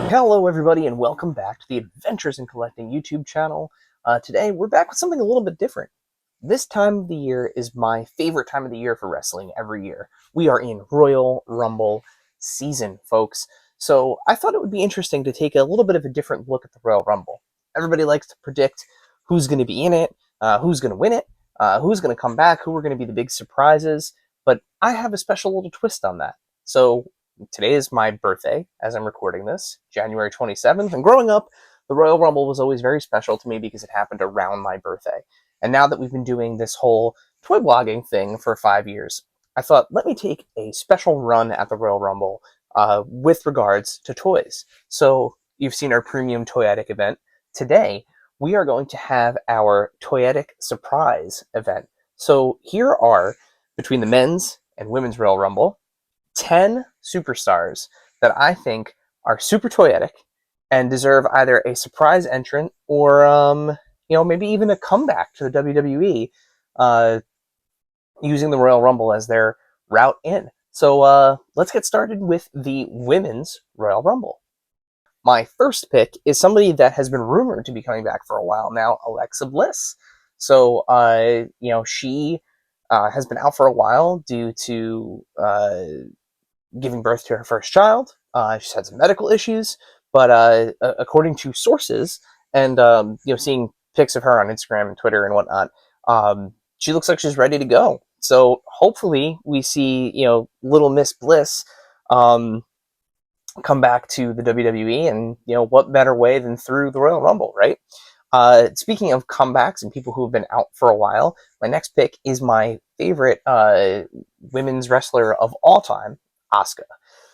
Hello everybody and welcome back to the Adventures in Collecting YouTube channel. Today we're back with something a little bit different. This time of the year is my favorite time of the year for wrestling every year. We are in Royal Rumble season, folks. So I thought it would be interesting to take a little bit of a different look at the Royal Rumble. Everybody likes to predict who's going to be in it, who's going to win it, who's going to come back, who are going to be the big surprises, but I have a special little twist on that. So today is my birthday, as I'm recording this, January 27th, and growing up, the Royal Rumble was always very special to me because it happened around my birthday. And now that we've been doing this whole toy blogging thing for 5 years, I thought, let me take a special run at the Royal Rumble with regards to toys. So you've seen our premium Toyetic event. Today, we are going to have our Toyetic surprise event. So here are, between the men's and women's Royal Rumble, 10 superstars that I think are super toyetic and deserve either a surprise entrant or, maybe even a comeback to the WWE using the Royal Rumble as their route in. So let's get started with the women's Royal Rumble. My first pick is somebody that has been rumored to be coming back for a while now, Alexa Bliss. So, she has been out for a while due to giving birth to her first child. She's had some medical issues, but according to sources and seeing pics of her on Instagram and Twitter and whatnot, she looks like she's ready to go. So hopefully we see little Miss Bliss come back to the WWE, and what better way than through the Royal Rumble, right? Speaking of comebacks and people who have been out for a while, my next pick is my favorite women's wrestler of all time, Asuka.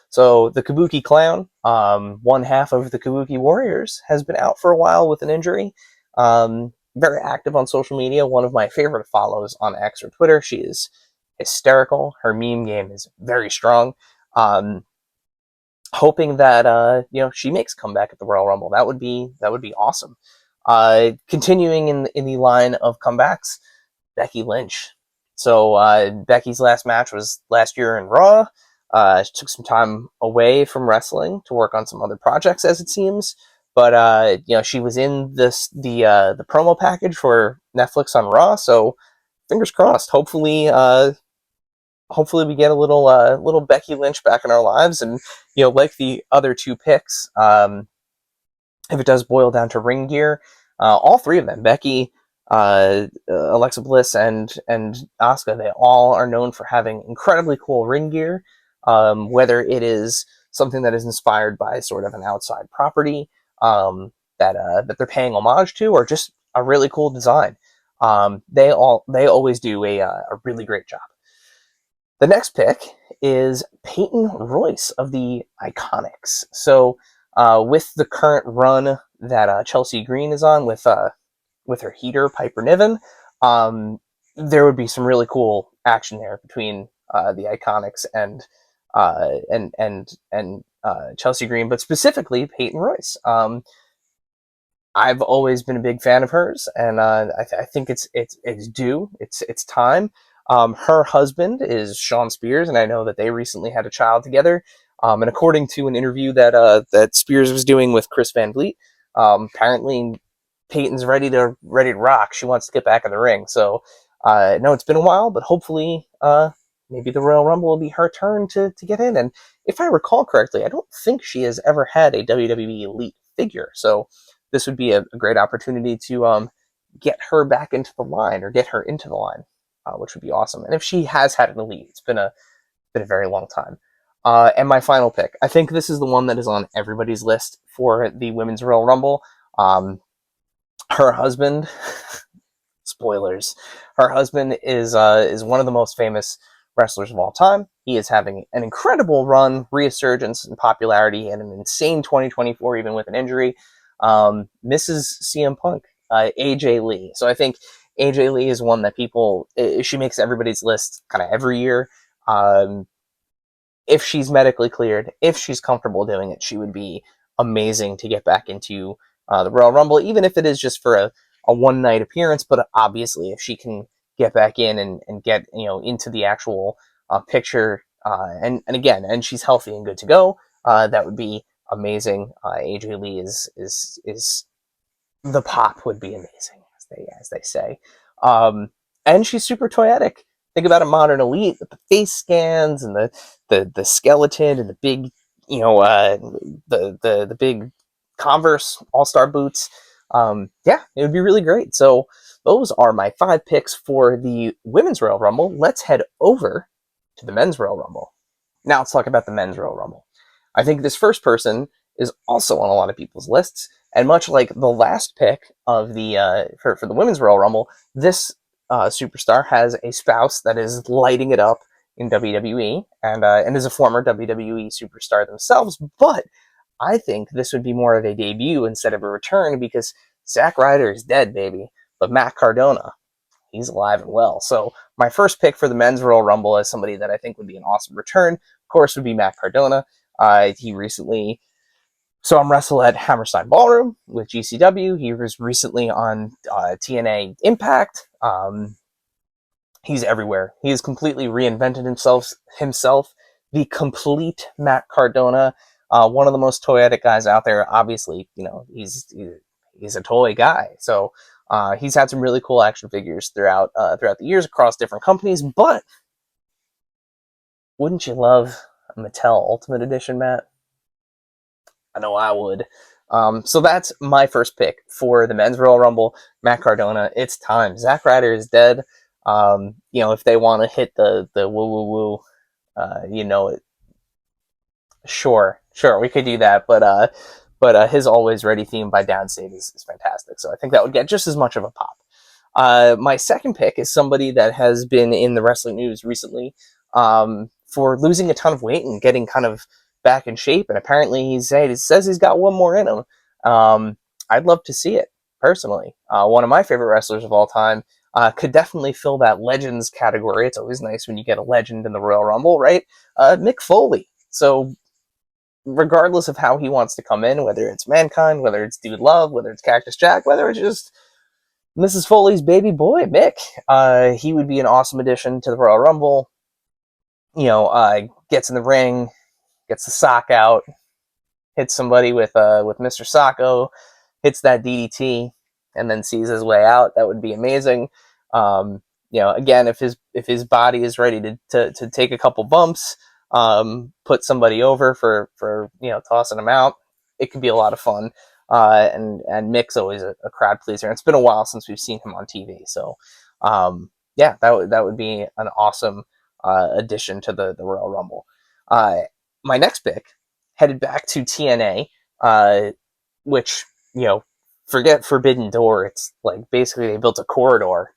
So the Kabuki Clown, one half of the Kabuki Warriors, has been out for a while with an injury. Very active on social media, one of my favorite follows on X or Twitter. She is hysterical. Her meme game is very strong. Hoping that she makes a comeback at the Royal Rumble. That would be awesome. Continuing in the line of comebacks, Becky Lynch. So Becky's last match was last year in Raw. She took some time away from wrestling to work on some other projects, as it seems. But she was in the promo package for Netflix on Raw. So fingers crossed. Hopefully we get a little Becky Lynch back in our lives, and like the other two picks, if it does boil down to ring gear, all three of them, Becky, Alexa Bliss, and Asuka, they all are known for having incredibly cool ring gear. Whether it is something that is inspired by sort of an outside property that they're paying homage to, or just a really cool design, they always do a really great job. The next pick is Peyton Royce of the Iconics. So with the current run that Chelsea Green is on with her heater Piper Niven, there would be some really cool action there between the Iconics and Chelsea Green, but specifically Peyton Royce. I've always been a big fan of hers, and I think it's due. It's time. Her husband is Sean Spears, and I know that they recently had a child together. And according to an interview that Spears was doing with Chris Van Vliet, apparently Peyton's ready to rock. She wants to get back in the ring. So no, it's been a while, but hopefully maybe the Royal Rumble will be her turn to get in. And if I recall correctly, I don't think she has ever had a WWE Elite figure. So this would be a great opportunity to get her back into the line, or get her into the line, which would be awesome. And if she has had an Elite, it's been a very long time. And my final pick, I think this is the one that is on everybody's list for the Women's Royal Rumble. Her husband, spoilers, her husband is one of the most famous wrestlers of all time. He is having an incredible run, resurgence in popularity, and an insane 2024, even with an injury. Mrs. CM Punk, AJ Lee. So I think AJ Lee is one that she makes everybody's list kind of every year. If she's medically cleared, if she's comfortable doing it, she would be amazing to get back into the Royal Rumble, even if it is just for a one-night appearance. But obviously, if she can get back in and get into the actual picture, and she's healthy and good to go, that would be amazing. AJ Lee is the pop would be amazing, as they say. And she's super toyetic. Think about a modern elite with the face scans and the skeleton and the big, the big Converse All-Star boots. Yeah, it would be really great. So those are my 5 picks for the Women's Royal Rumble. Let's head over to the Men's Royal Rumble. Now let's talk about the Men's Royal Rumble. I think this first person is also on a lot of people's lists, and much like the last pick of the for the Women's Royal Rumble, this superstar has a spouse that is lighting it up in WWE and is a former WWE superstar themselves. But I think this would be more of a debut instead of a return because Zack Ryder is dead, baby. But Matt Cardona, he's alive and well. So my first pick for the Men's Royal Rumble as somebody that I think would be an awesome return, of course, would be Matt Cardona. He recently saw him wrestle at Hammerstein Ballroom with GCW. He was recently on TNA Impact. He's everywhere. He has completely reinvented himself. The complete Matt Cardona, one of the most toyetic guys out there. Obviously, he's a toy guy. So he's had some really cool action figures throughout the years across different companies. But wouldn't you love a Mattel Ultimate Edition, Matt? I know I would. So that's my first pick for the Men's Royal Rumble. Matt Cardona, it's time. Zack Ryder is dead. If they want to hit the woo woo woo, it. Sure, we could do that. But his Always Ready theme by Downstate is fantastic. So I think that would get just as much of a pop. My second pick is somebody that has been in the wrestling news recently for losing a ton of weight and getting kind of back in shape, and apparently he says he's got one more in him. I'd love to see it, personally. One of my favorite wrestlers of all time, could definitely fill that Legends category. It's always nice when you get a legend in the Royal Rumble, right? Mick Foley. So regardless of how he wants to come in, whether it's Mankind, whether it's Dude Love, whether it's Cactus Jack, whether it's just Mrs. Foley's baby boy, Mick, he would be an awesome addition to the Royal Rumble. Gets in the ring, gets the sock out, hits somebody with Mr. Socko, hits that DDT, and then sees his way out. That would be amazing. Again, if his body is ready to take a couple bumps, put somebody over for tossing him out, it could be a lot of fun. And Mick's always a crowd pleaser. And it's been a while since we've seen him on TV, so that would be an awesome addition to the Royal Rumble. My next pick, headed back to TNA, which, forget Forbidden Door. It's like basically they built a corridor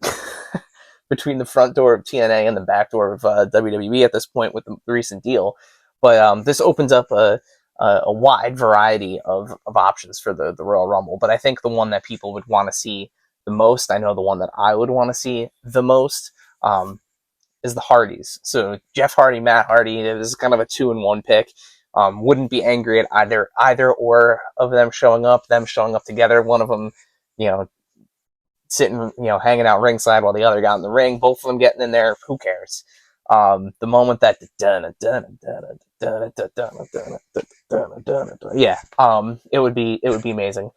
between the front door of TNA and the back door of WWE at this point with the recent deal. But this opens up a wide variety of options for the Royal Rumble. But I think the one that people would want to see the most, I know the one that I would want to see the most, is the Hardys. So Jeff Hardy, Matt Hardy, it was kind of a 2-in-1 pick. Wouldn't be angry at either or of them showing up together. One of them, sitting, hanging out ringside while the other got in the ring. Both of them getting in there. Who cares? The moment that it would be amazing.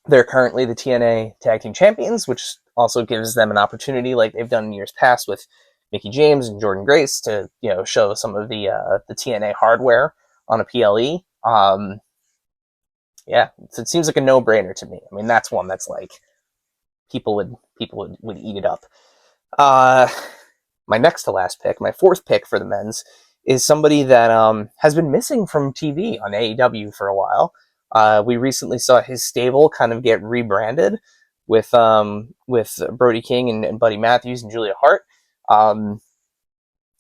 They're currently the TNA Tag Team Champions, which also gives them an opportunity, like they've done in years past with Mickie James and Jordynne Grace, to show some of the TNA hardware on a PLE. So it seems like a no-brainer to me. I mean, that's one that's like people would eat it up. My next to last pick, my fourth pick for the men's, is somebody that has been missing from TV on AEW for a while. We recently saw his stable kind of get rebranded with Brody King and Buddy Matthews and Julia Hart.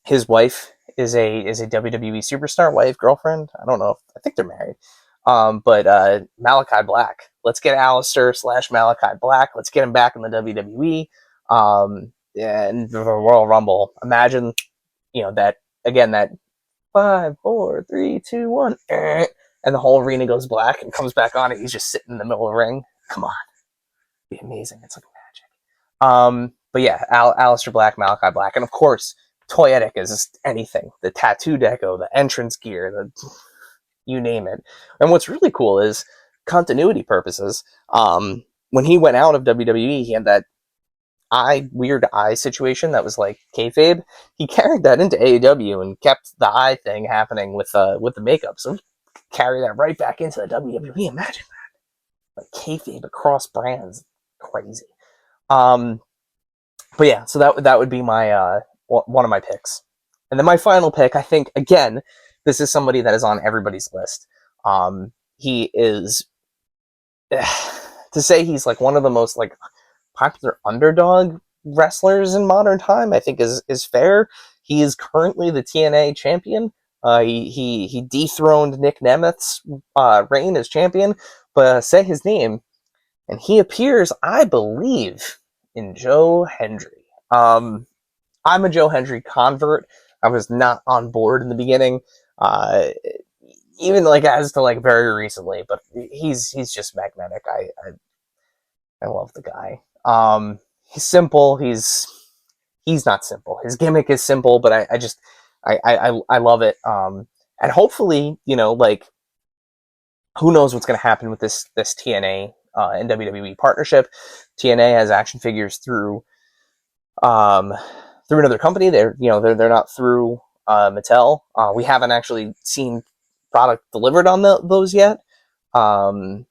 His wife is a WWE superstar, girlfriend. I don't know. I think they're married. But Malachi Black. Let's get Alistair / Malachi Black. Let's get him back in the WWE. And the Royal Rumble. Imagine, that 5, 4, 3, 2, 1, and the whole arena goes black and comes back on, and he's just sitting in the middle of the ring. Come on, it'd be amazing. It's like magic. But yeah, Alistair Black, Malachi Black, and of course, Toyetic is just anything. The tattoo deco, the entrance gear, you name it. And what's really cool is continuity purposes. When he went out of WWE, he had that weird eye situation that was like kayfabe. He carried that into AEW and kept the eye thing happening with the makeup. So carry that right back into the WWE. Imagine that, like kayfabe across brands, crazy. But yeah, so that would be my one of my picks, and then my final pick. I think again, this is somebody that is on everybody's list. He is to say he's like one of the most like popular underdog wrestlers in modern time, I think is fair. He is currently the TNA champion. He dethroned Nick Nemeth's reign as champion, but say his name, and he appears, I believe, in Joe Hendry. I'm a Joe Hendry convert. I was not on board in the beginning, even like as to like very recently, but he's just magnetic. I love the guy. He's simple. He's not simple. His gimmick is simple, but I love it. And hopefully, like who knows what's going to happen with this TNA and WWE partnership. TNA has action figures through another company. They're not through Mattel. We haven't actually seen product delivered on those yet. So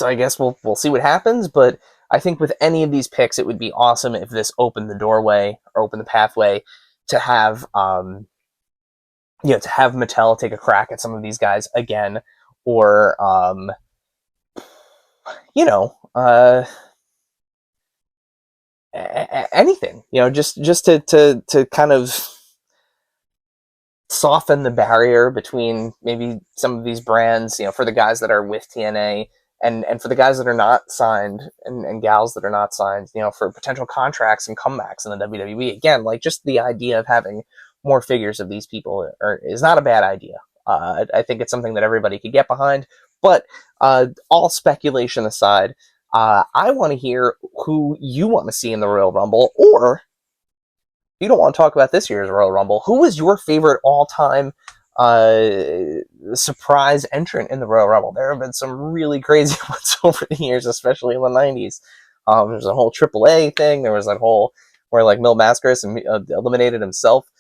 I guess we'll see what happens, but I think with any of these picks, it would be awesome if this opened the doorway or opened the pathway to have to have Mattel take a crack at some of these guys again, or anything, just to kind of soften the barrier between maybe some of these brands, for the guys that are with TNA and for the guys that are not signed and gals that are not signed, for potential contracts and comebacks in the WWE. Again, like just the idea of having more figures of these people is not a bad idea. I think it's something that everybody could get behind. But all speculation aside, I want to hear who you want to see in the Royal Rumble, or if you don't want to talk about this year's Royal Rumble, who was your favorite all-time surprise entrant in the Royal Rumble? There have been some really crazy ones over the years, especially in the 90s. There's a whole AAA thing. There was that whole where like Mil Mascaras eliminated himself.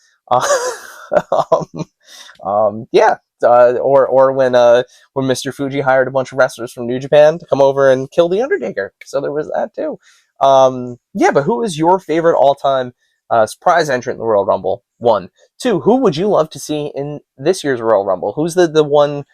Yeah. Or when Mr. Fuji hired a bunch of wrestlers from New Japan to come over and kill the Undertaker. So there was that too. Yeah, but who is your favorite all-time surprise entrant in the Royal Rumble? 1. 2, who would you love to see in this year's Royal Rumble? Who's the one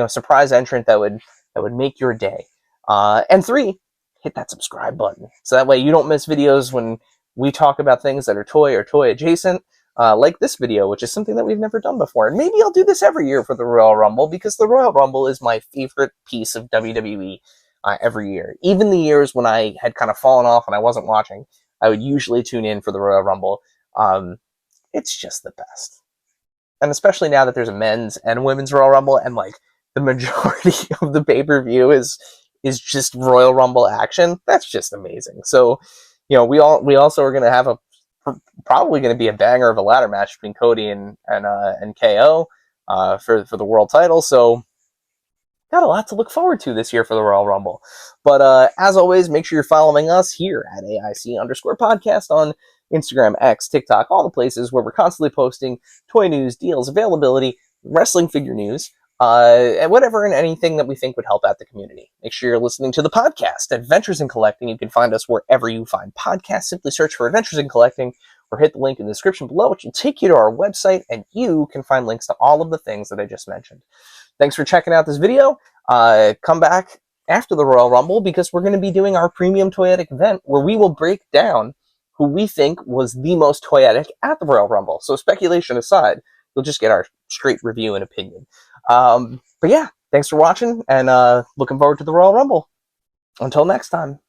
surprise entrant that would make your day? And 3, hit that subscribe button so that way you don't miss videos when we talk about things that are toy or toy adjacent. Like this video, which is something that we've never done before. And maybe I'll do this every year for the Royal Rumble, because the Royal Rumble is my favorite piece of WWE every year. Even the years when I had kind of fallen off and I wasn't watching, I would usually tune in for the Royal Rumble. It's just the best. And especially now that there's a men's and women's Royal Rumble, and like the majority of the pay-per-view is just Royal Rumble action, that's just amazing. So, we also are going to have probably going to be a banger of a ladder match between Cody and KO for the world title. So got a lot to look forward to this year for the Royal Rumble. But as always, make sure you're following us here at AIC_podcast on Instagram, X, TikTok, all the places where we're constantly posting toy news, deals, availability, wrestling figure news, and whatever and anything that we think would help out the community. Make sure you're listening to the podcast, Adventures in Collecting. You can find us wherever you find podcasts. Simply search for Adventures in Collecting or hit the link in the description below, which will take you to our website, and you can find links to all of the things that I just mentioned. Thanks for checking out this video. Come back after the Royal Rumble, because we're going to be doing our premium Toyetic event where we will break down who we think was the most Toyetic at the Royal Rumble. So speculation aside, you'll just get our straight review and opinion. But yeah, thanks for watching, and looking forward to the Royal Rumble. Until next time.